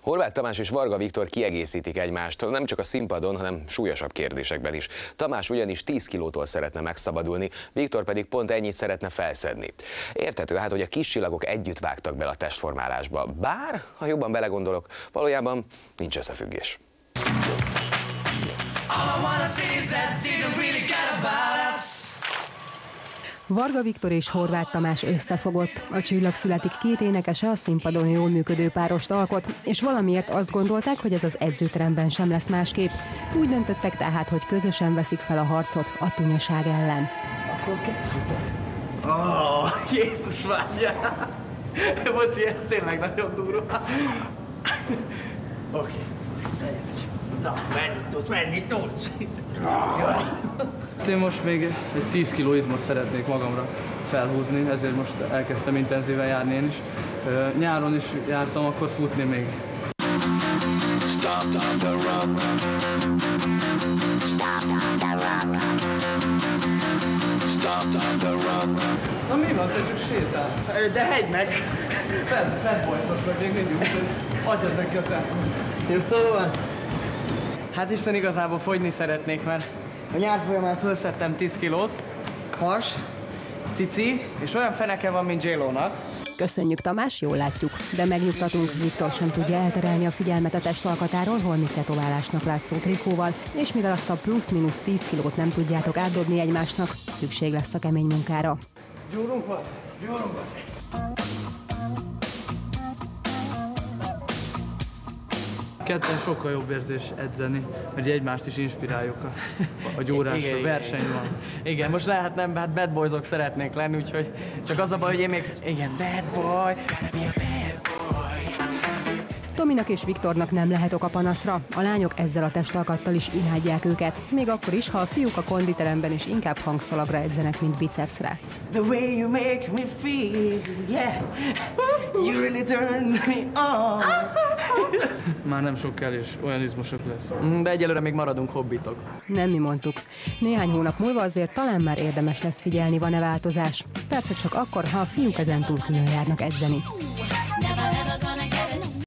Horváth Tamás és Varga Viktor kiegészítik egymást, nem csak a színpadon, hanem súlyosabb kérdésekben is. Tamás ugyanis 10 kilótól szeretne megszabadulni, Viktor pedig pont ennyit szeretne felszedni. Érthető hát, hogy a kis csillagok együtt vágtak bele a testformálásba. Bár, ha jobban belegondolok, valójában nincs összefüggés. Varga Viktor és Horváth Tamás összefogott. A Csillag születik két énekese a színpadon jól működő párost alkot, és valamiért azt gondolták, hogy ez az edzőteremben sem lesz másképp. Úgy döntöttek tehát, hogy közösen veszik fel a harcot a tunyaság ellen. Akkor kezdjük. Jézus várjál! Bocsi, ez tényleg nagyon durva. Oké. Na, menni tudsz. Én most még egy 10 kg izmot szeretnék magamra felhúzni, ezért most elkezdtem intenzíven járni én is. Nyáron is jártam, akkor futni még. Na mi van, te csak sétálsz? De hegyd meg! Fedbajszasz meg még mindig, úgyhogy adjad neki a távot. Jó van. Hát Isten, igazából fogyni szeretnék, mert a nyár folyamán fölszedtem 10 kilót, has, cici, és olyan feneke van, mint J-Lo-nak. Köszönjük, Tamás, jól látjuk, de megnyugtatunk, Viktor sem tudja elterelni a figyelmet a testalkatáról holmi tetoválásnak látszó trikóval, és mivel azt a plusz-minusz 10 kilót nem tudjátok átdobni egymásnak, szükség lesz a kemény munkára. Gyúrunk vagy? Gyúrunk vagy? Ketten sokkal jobb érzés edzeni, hogy egymást is inspiráljuk a gyúrásra, verseny van. Igen, most lehet nem, hát bad boysok szeretnék lenni, úgyhogy csak az a baj, hogy én még, igen, bad boy. Tominak és Viktornak nem lehet ok a panaszra, a lányok ezzel a testalkattal is imádják őket, még akkor is, ha a fiúk a konditeremben is inkább hangszalagra edzenek, mint bicepsre. The way you make me feel, yeah, you really turn me on. Már nem sok kell, és olyan izmosok lesz. De egyelőre még maradunk hobbitok. Nem mi mondtuk. Néhány hónap múlva azért talán már érdemes lesz figyelni, van-e változás. Persze csak akkor, ha a fiúk ezentúl külön járnak edzeni.